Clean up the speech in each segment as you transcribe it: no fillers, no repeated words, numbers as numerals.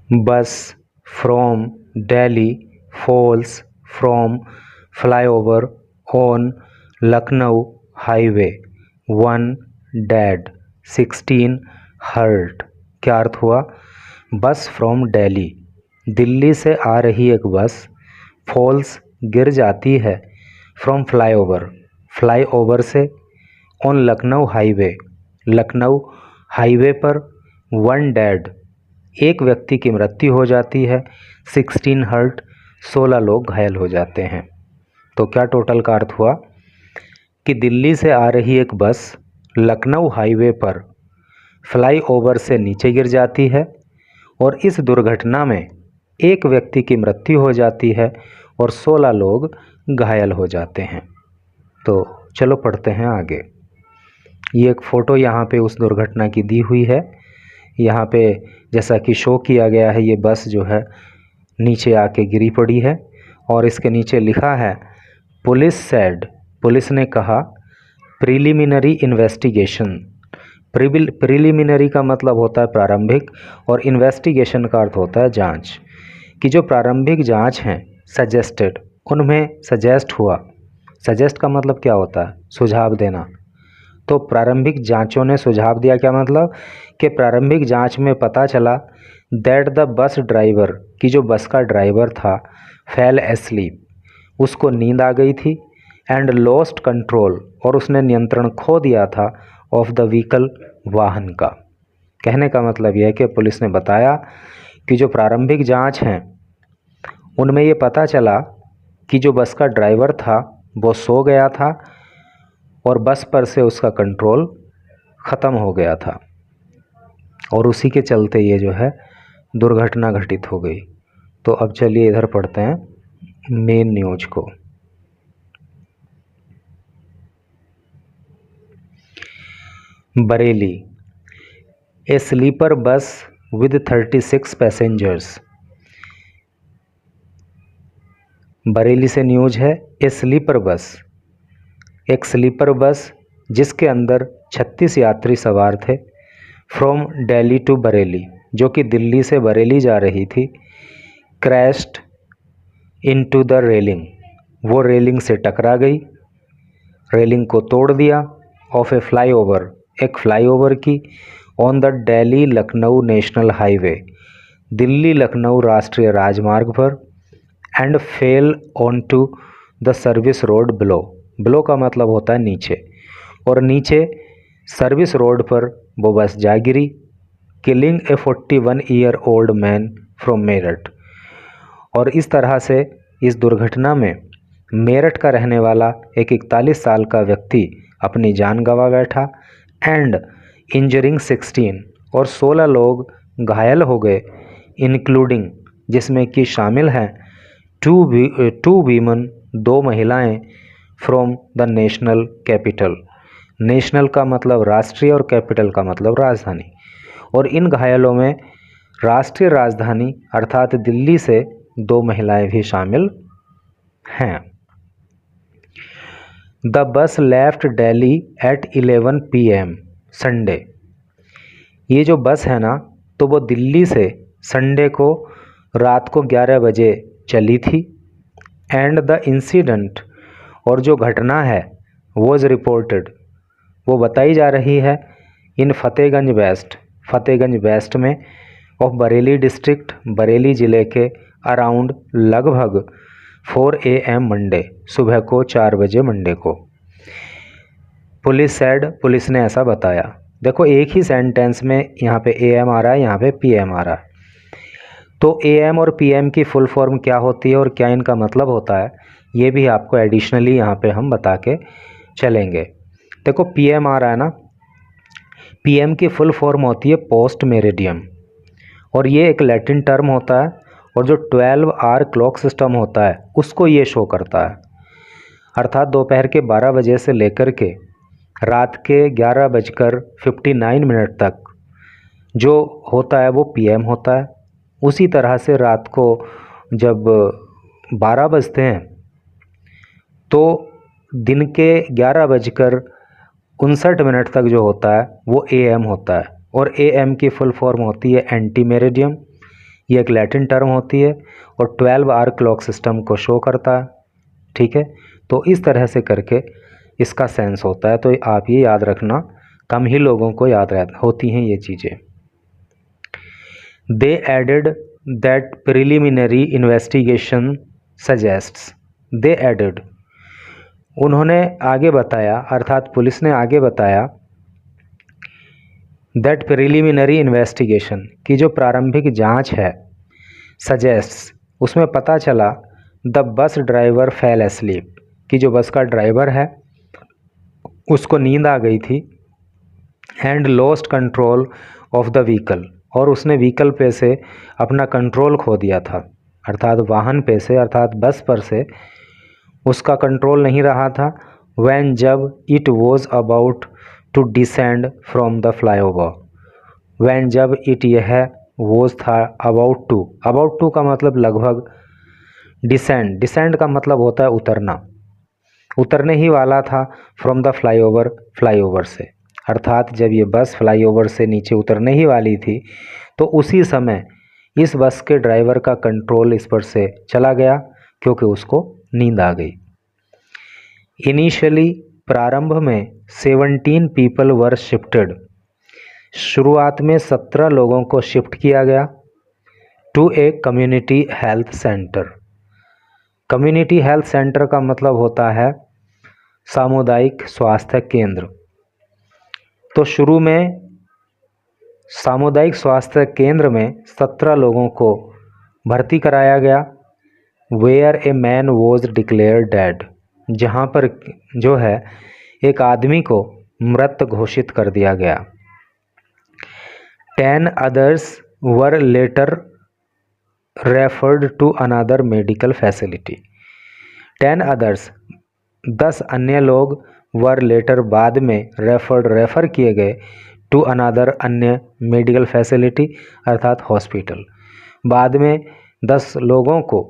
बस from Delhi falls from flyover on Lucknow highway, 1 dead 16 hurt. क्या अर्थ हुआ? बस फ्रॉम दिल्ली, दिल्ली से आ रही एक बस फॉल्स गिर जाती है, फ्रॉम फ्लाईओवर, फ्लाईओवर से, on Lucknow highway, Lucknow highway पर, 1 डेड, एक व्यक्ति की मृत्यु हो जाती है, 16 हर्ट, 16 लोग घायल हो जाते हैं। तो क्या टोटल का अर्थ हुआ कि दिल्ली से आ रही एक बस लखनऊ हाईवे पर फ्लाईओवर से नीचे गिर जाती है और इस दुर्घटना में एक व्यक्ति की मृत्यु हो जाती है और 16 लोग घायल हो जाते हैं। तो चलो पढ़ते हैं आगे। ये एक फ़ोटो यहाँ पे उस दुर्घटना की दी हुई है। यहाँ पे जैसा कि शो किया गया है, ये बस जो है नीचे आके गिरी पड़ी है और इसके नीचे लिखा है पुलिस सेड, पुलिस ने कहा, प्रिलिमिनरी इन्वेस्टिगेशन। प्रिलिमिनरी का मतलब होता है प्रारंभिक और इन्वेस्टिगेशन का अर्थ होता है जांच, कि जो प्रारंभिक जांच हैं सजेस्टेड, उनमें सजेस्ट हुआ। सजेस्ट का मतलब क्या होता है? सुझाव देना। तो प्रारंभिक जांचों ने सुझाव दिया, क्या मतलब कि प्रारंभिक जांच में पता चला दैट द बस ड्राइवर, कि जो बस का ड्राइवर था, फेल एस्लीप, उसको नींद आ गई थी, एंड लॉस्ट कंट्रोल, और उसने नियंत्रण खो दिया था, ऑफ द व्हीकल, वाहन का। कहने का मतलब यह है कि पुलिस ने बताया कि जो प्रारंभिक जांच हैं उनमें ये पता चला कि जो बस का ड्राइवर था वो सो गया था और बस पर से उसका कंट्रोल ख़त्म हो गया था और उसी के चलते ये जो है दुर्घटना घटित हो गई। तो अब चलिए इधर पढ़ते हैं मेन न्यूज को। Bareilly, a sleeper bus with 36 passengers. Bareilly से न्यूज है, ए स्लीपर बस, एक स्लीपर बस जिसके अंदर 36 यात्री सवार थे, फ्रॉम दिल्ली टू बरेली, जो कि दिल्ली से बरेली जा रही थी, क्रैश्ड इनटू द रेलिंग, वो रेलिंग से टकरा गई, रेलिंग को तोड़ दिया, ऑफ ए फ्लाईओवर, एक फ्लाईओवर की, on the Delhi Lucknow national highway, Delhi Lucknow राष्ट्रीय राजमार्ग पर, and fell on to the service road below, below का मतलब होता है नीचे, और नीचे सर्विस रोड पर वो बस जा गिरी, killing a 41 year old man from Meerut, और इस तरह से इस दुर्घटना में मेरठ का रहने वाला एक 41 साल का व्यक्ति अपनी जान गंवा बैठा, एंड इंजरिंग 16, और 16 लोग घायल हो गए, इंक्लूडिंग, जिसमें कि शामिल हैं टू वीमन, 2 महिलाएं, from the national capital, national का मतलब राष्ट्रीय और कैपिटल का मतलब राजधानी, और इन घायलों में राष्ट्रीय राजधानी अर्थात दिल्ली से 2 महिलाएं भी शामिल हैं। The bus left Delhi at 11 PM Sunday, ये जो बस है ना, तो वो दिल्ली से संडे को रात को 11 बजे चली थी, एंड द इंसिडेंट, और जो घटना है वॉज रिपोर्टेड, वो बताई जा रही है, इन फतेहगंज वेस्ट, फतेहगंज वेस्ट में, ऑफ बरेली डिस्ट्रिक्ट, बरेली ज़िले के, अराउंड, लगभग 4 AM मंडे, सुबह को 4 बजे मंडे को। पुलिस सेड, पुलिस ने ऐसा बताया। देखो एक ही सेंटेंस में यहाँ पे AM आ रहा है, यहाँ पे PM आ रहा है, तो AM और PM की फुल फॉर्म क्या होती है और क्या इनका मतलब होता है, ये भी आपको एडिशनली यहाँ पे हम बता के चलेंगे। देखो PM आ रहा है ना, PM की फुल फॉर्म होती है पोस्ट मेरिडियम, और ये एक लैटिन टर्म होता है, और जो 12 आवर क्लॉक सिस्टम होता है उसको ये शो करता है, अर्थात दोपहर के 12 बजे से लेकर के रात के 11:59 तक जो होता है वो PM होता है। उसी तरह से रात को जब 12 बजते हैं तो दिन के 11:59 तक जो होता है वो AM होता है, और AM की फुल फॉर्म होती है एंटी मेरिडियम, ये एक लैटिन टर्म होती है और 12 आवर क्लॉक सिस्टम को शो करता है। ठीक है, तो इस तरह से करके इसका सेंस होता है। तो आप ये याद रखना, कम ही लोगों को याद होती हैं ये चीज़ें। They added that preliminary investigation suggests, they added, उन्होंने आगे बताया, अर्थात पुलिस ने आगे बताया, दैट प्रिलिमिनरी इन्वेस्टिगेशन, की जो प्रारंभिक जांच है, सजेस्ट्स, उसमें पता चला, the bus driver fail asleep, कि जो बस का ड्राइवर है उसको नींद आ गई थी, and lost control of the vehicle, और उसने व्हीकल पे से अपना कंट्रोल खो दिया था, अर्थात वाहन पे से, अर्थात बस पर से उसका कंट्रोल नहीं रहा था। व्हेन, जब it was about to descend from the flyover, when, जब इट यह वॉज था, अबाउट टू का मतलब लगभग, डिसेंड, डिसेंड का मतलब होता है उतरना, उतरने ही वाला था, फ्रॉम द फ्लाईओवर, फ्लाईओवर से, अर्थात जब ये बस फ्लाईओवर से नीचे उतरने ही वाली थी तो उसी समय इस बस के ड्राइवर का कंट्रोल इस पर से चला गया क्योंकि उसको नींद आ गई। इनिशियली, प्रारंभ में 17 पीपल वर शिफ्टेड, शुरुआत में 17 लोगों को शिफ्ट किया गया, to a community health centre. Community health centre का मतलब होता है सामुदायिक स्वास्थ्य केंद्र। तो शुरू में सामुदायिक स्वास्थ्य केंद्र में 17 लोगों को भर्ती कराया गया, where a man was declare dead, जहाँ पर जो है एक आदमी को मृत घोषित कर दिया गया। 10 others were later referred to another medical facility। 10 others, 10 अन्य लोग, वर लेटर बाद में, रेफर किए गए, टू अनादर अन्य मेडिकल फैसिलिटी अर्थात हॉस्पिटल। बाद में 10 लोगों को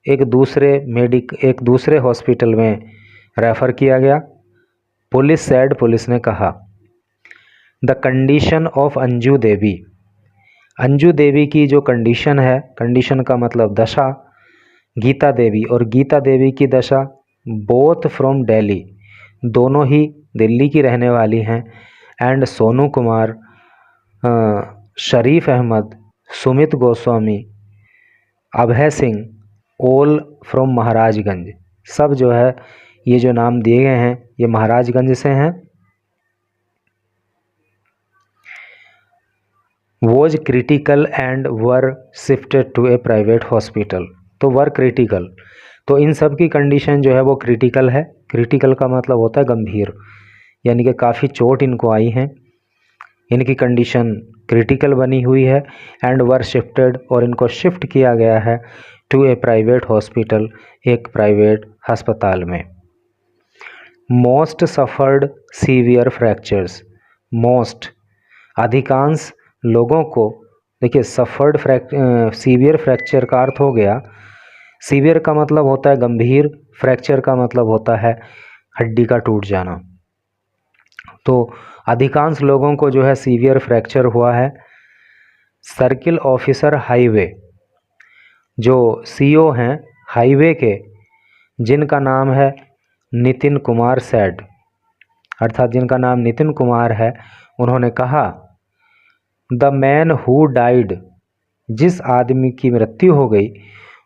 एक दूसरे हॉस्पिटल में रेफ़र किया गया। पुलिस सेड, पुलिस ने कहा, the condition of Anju Devi, Anju Devi की जो कंडीशन है, कंडीशन का मतलब दशा, गीता देवी और गीता देवी की दशा, बोथ फ्रॉम दिल्ली, दोनों ही दिल्ली की रहने वाली हैं, and Sonu Kumar, Sharif Ahmad, Sumit Goswami, Abhay Singh, all from Maharajganj, सब जो है ये जो नाम दिए गए हैं ये महाराजगंज से हैं। Was critical and were shifted to a private hospital, तो वर क्रिटिकल, तो इन सब की कंडीशन जो है वो क्रिटिकल है। क्रिटिकल का मतलब होता है गंभीर, यानी कि काफ़ी चोट इनको आई है, इनकी कंडीशन क्रिटिकल बनी हुई है, एंड वर शिफ्टेड, और इनको शिफ्ट किया गया है, टू ए प्राइवेट हॉस्पिटल, एक प्राइवेट अस्पताल में। Most suffered severe fractures, most, अधिकांश लोगों को, देखिए सफ़र्ड सीवियर फ्रैक्चर का अर्थ हो गया, सीवियर का मतलब होता है गंभीर, फ्रैक्चर का मतलब होता है हड्डी का टूट जाना। तो अधिकांश लोगों को जो है सीवियर फ्रैक्चर हुआ है। सर्किल ऑफिसर हाईवे, जो सीओ हैं हाईवे के, जिनका नाम है नितिन कुमार सेड, अर्थात जिनका नाम नितिन कुमार है, उन्होंने कहा, द मैन हु डाइड, जिस आदमी की मृत्यु हो गई,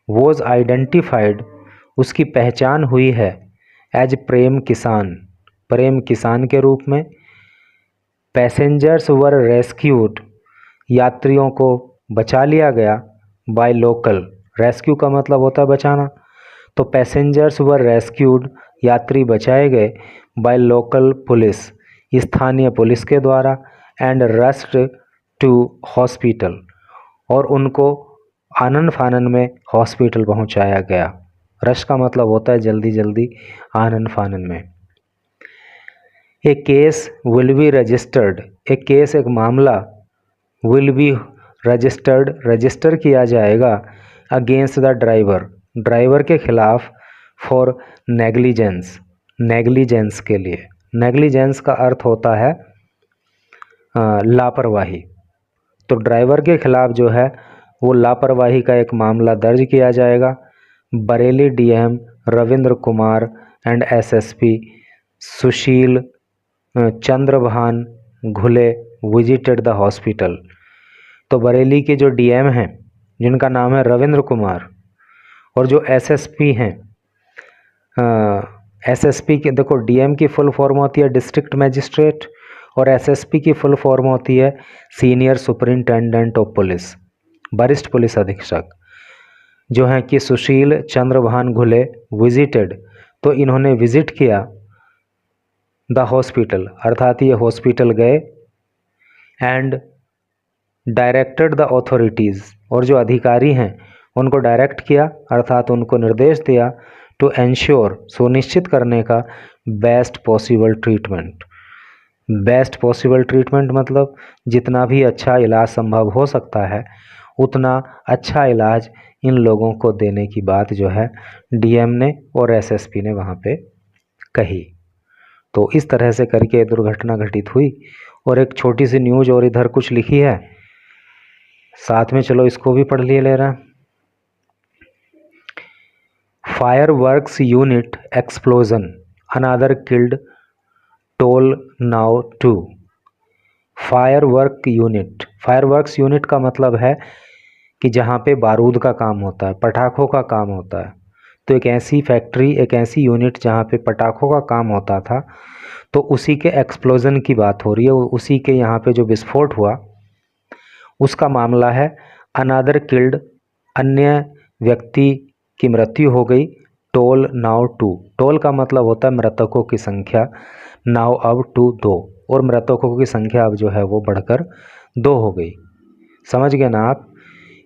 वॉज आइडेंटिफाइड, उसकी पहचान हुई है, एज प्रेम किसान, प्रेम किसान के रूप में। पैसेंजर्स वर रेस्क्यूड, यात्रियों को बचा लिया गया, बाय लोकल, रेस्क्यू का मतलब होता है बचाना, तो पैसेंजर्स वर रेस्क्यूड, यात्री बचाए गए, बाय लोकल पुलिस, स्थानीय पुलिस के द्वारा, एंड रश्ड टू हॉस्पिटल, और उनको आनन फानन में हॉस्पिटल पहुंचाया गया। रश का मतलब होता है जल्दी जल्दी, आनन फानन में। ए केस विल बी रजिस्टर्ड, एक केस, एक मामला, विल बी रजिस्टर्ड, रजिस्टर किया जाएगा, अगेंस्ट द ड्राइवर, ड्राइवर के खिलाफ, फॉर नेग्लिजेंस, नेग्लिजेंस के लिए, नेग्लिजेंस का अर्थ होता है लापरवाही, तो ड्राइवर के खिलाफ जो है वो लापरवाही का एक मामला दर्ज किया जाएगा। Bareilly DM Ravindra Kumar and SSP Sushil Chandrabhan Ghule visited the hospital. तो बरेली के जो डीएम हैं जिनका नाम है रविंद्र कुमार और जो एसएसपी हैं, एसएसपी के देखो डीएम की फुल फॉर्म होती है डिस्ट्रिक्ट मैजिस्ट्रेट और एसएसपी की फुल फॉर्म होती है सीनियर सुपरिंटेंडेंट ऑफ पुलिस, वरिष्ठ पुलिस अधीक्षक, जो हैं कि सुशील चंद्रभान घुले विजिटेड, तो इन्होंने विजिट किया द हॉस्पिटल, अर्थात ये हॉस्पिटल गए, एंड डायरेक्टेड द ऑथोरिटीज़, और जो अधिकारी हैं उनको डायरेक्ट किया अर्थात उनको निर्देश दिया टू एंश्योर, सुनिश्चित करने का best possible treatment. Best possible treatment मतलब जितना भी अच्छा इलाज संभव हो सकता है उतना अच्छा इलाज इन लोगों को देने की बात जो है डीएम ने और एसएसपी ने वहाँ पे कही। तो इस तरह से करके दुर्घटना घटित हुई। और एक छोटी सी न्यूज़ और इधर कुछ लिखी है साथ में, चलो इसको भी पढ़ लिए ले रहे हैं। Fireworks unit explosion, another killed, toll now 2। Fireworks unit का मतलब है कि जहाँ पे बारूद का काम होता है, पटाखों का काम होता है। तो एक ऐसी फैक्ट्री, एक ऐसी यूनिट जहाँ पे पटाखों का काम होता था, तो उसी के एक्सप्लोजन की बात हो रही है, उसी के यहाँ पे जो विस्फोट हुआ उसका मामला है। अनदर किल्ड, अन्य व्यक्ति की मृत्यु हो गई। टोल नाउ 2, टोल का मतलब होता है मृतकों की संख्या, नाउ अब 2, और मृतकों की संख्या अब जो है वो बढ़कर 2 हो गई। समझ गए ना आप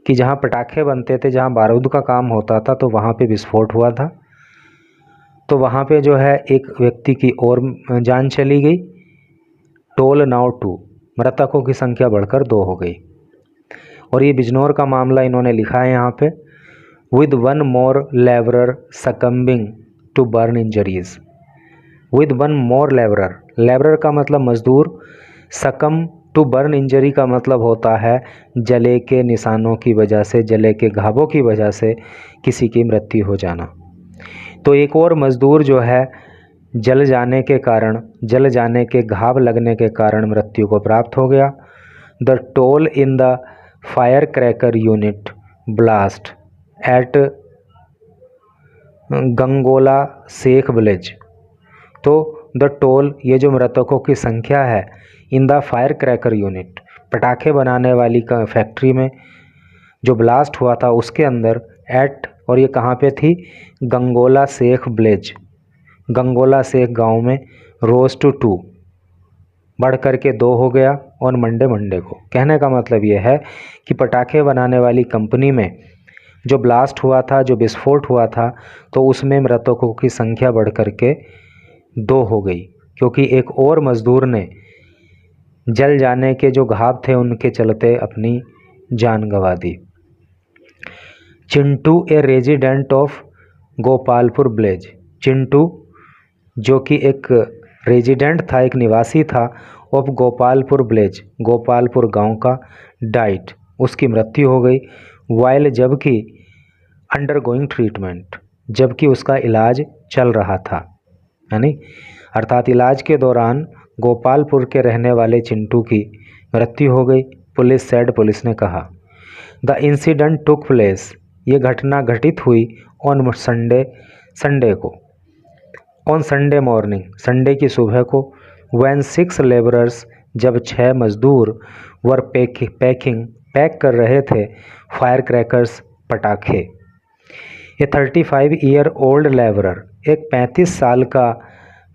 कि जहाँ पटाखे बनते थे, जहाँ बारूद का काम होता था, तो वहाँ पे विस्फोट हुआ था, तो वहाँ पे जो है एक व्यक्ति की और जान चली गई। टोल नाउ 2, मृतकों की संख्या बढ़कर 2 हो गई। और ये बिजनौर का मामला इन्होंने लिखा है यहाँ पे, with 1 more labourer succumbing to burn injuries. With 1 more labourer, labourer का मतलब मजदूर, सकम टू बर्न इंजरी का मतलब होता है जले के निशानों की वजह से, जले के घावों की वजह से किसी की मृत्यु हो जाना। तो एक और मजदूर जो है जल जाने के कारण, जल जाने के घाव लगने के कारण मृत्यु को प्राप्त हो गया। The toll in the fire cracker unit blast at Gangola Sheikh village. तो द टोल, ये जो मृतकों की संख्या है, in the fire cracker unit, पटाखे बनाने वाली का फैक्ट्री में जो ब्लास्ट हुआ था उसके अंदर, एट, और ये कहाँ पे थी, गंगोला शेख विलेज, गंगोला शेख गांव में, रोज टू 2, बढ़ कर के 2 हो गया और मंडे को। कहने का मतलब ये है कि पटाखे बनाने वाली कंपनी में जो ब्लास्ट हुआ था, जो विस्फोट हुआ था, तो उसमें मृतकों की संख्या बढ़ कर के 2 हो गई, क्योंकि एक और मजदूर ने जल जाने के जो घाव थे उनके चलते अपनी जान गंवा दी। Chintu, a resident of Gopalpur village, Chintu जो कि एक रेजिडेंट था, एक निवासी था ऑफ गोपालपुर विलेज, गोपालपुर गांव का, डाइट, उसकी मृत्यु हो गई। वाइल, जबकि अंडरगोइंग ट्रीटमेंट, जबकि उसका इलाज चल रहा था, यानी अर्थात इलाज के दौरान गोपालपुर के रहने वाले चिंटू की मृत्यु हो गई। पुलिस सेड, पुलिस ने कहा। द इंसिडेंट टुक प्लेस, ये घटना घटित हुई ऑन संडे को, ऑन संडे मॉर्निंग, संडे की सुबह को, व्हेन 6 लेबरर्स, जब 6 मजदूर वर पैक कर रहे थे फायर क्रैकर्स, पटाखे। ये 35 ईयर ओल्ड लेबरर, एक 35 साल का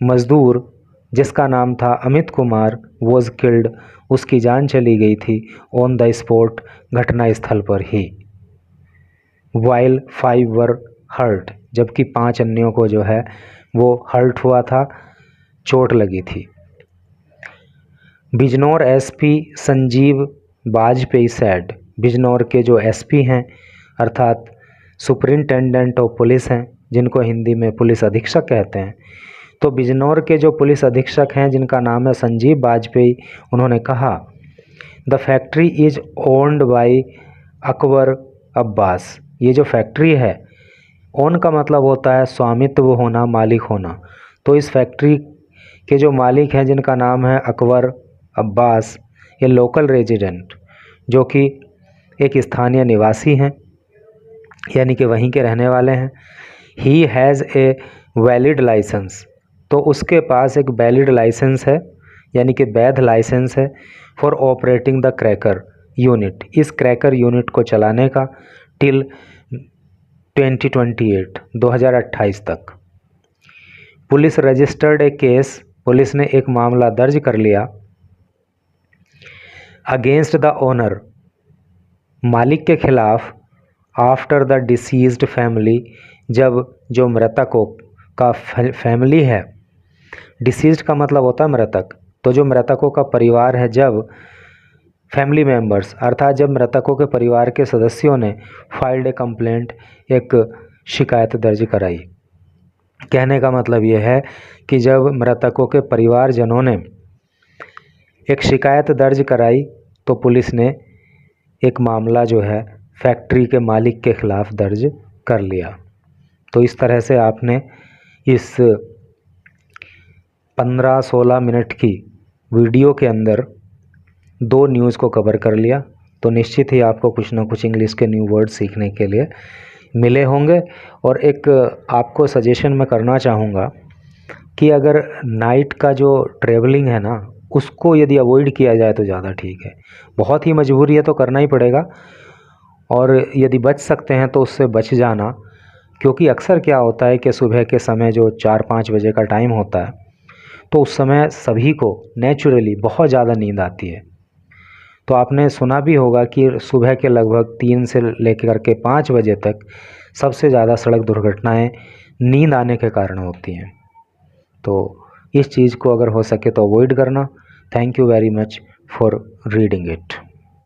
मजदूर जिसका नाम था अमित कुमार, वॉज किल्ड, उसकी जान चली गई थी ऑन द स्पॉट, घटना स्थल पर ही। वाइल 5 वर हर्ट, जबकि 5 अन्यों को जो है वो हर्ट हुआ था, चोट लगी थी। बिजनौर एसपी संजीव बाजपेयी सैड, बिजनौर के जो एसपी हैं अर्थात सुपरिंटेंडेंट ऑफ पुलिस हैं, जिनको हिंदी में पुलिस अधीक्षक कहते हैं, तो बिजनौर के जो पुलिस अधीक्षक हैं जिनका नाम है संजीव बाजपेयी, उन्होंने कहा the factory is owned by Akbar Abbas. ये जो फैक्ट्री है, ओन का मतलब होता है स्वामित्व होना, मालिक होना। तो इस फैक्ट्री के जो मालिक हैं जिनका नाम है अकबर अब्बास, ये लोकल रेजिडेंट जो कि एक स्थानीय निवासी हैं, यानी कि वहीं के रहने वाले हैं। He has a valid licence, तो उसके पास एक वैलिड लाइसेंस है, यानी कि वैध लाइसेंस है for operating the cracker unit, इस क्रैकर यूनिट को चलाने का, टिल 2028 तक। पुलिस रजिस्टर्ड ए केस, पुलिस ने एक मामला दर्ज कर लिया अगेंस्ट द ओनर, मालिक के खिलाफ, आफ्टर द डिसीज्ड फैमिली, जब जो मृतकों का फैमिली है, डिसीज्ड का मतलब होता है मृतक, तो जो मृतकों का परिवार है, जब फैमिली मेंबर्स अर्थात जब मृतकों के परिवार के सदस्यों ने फाइल्ड ए कंप्लेंट, एक शिकायत दर्ज कराई। कहने का मतलब ये है कि जब मृतकों के परिवारजनों ने एक शिकायत दर्ज कराई तो पुलिस ने एक मामला जो है फैक्ट्री के मालिक के खिलाफ दर्ज कर लिया। तो इस तरह से आपने इस 15-16 मिनट की वीडियो के अंदर 2 न्यूज़ को कवर कर लिया। तो निश्चित ही आपको कुछ ना कुछ इंग्लिश के न्यू वर्ड सीखने के लिए मिले होंगे। और एक आपको सजेशन मैं करना चाहूँगा कि अगर नाइट का जो ट्रैवलिंग है ना, उसको यदि अवॉइड किया जाए तो ज़्यादा ठीक है। बहुत ही मजबूरी है तो करना ही पड़ेगा, और यदि बच सकते हैं तो उससे बच जाना, क्योंकि अक्सर क्या होता है कि सुबह के समय जो 4-5 बजे का टाइम होता है, तो उस समय सभी को नेचुरली बहुत ज़्यादा नींद आती है। तो आपने सुना भी होगा कि सुबह के लगभग 3 से लेकर के 5 बजे तक सबसे ज़्यादा सड़क दुर्घटनाएं नींद आने के कारण होती हैं। तो इस चीज़ को अगर हो सके तो अवॉइड करना। Thank you very much for reading it.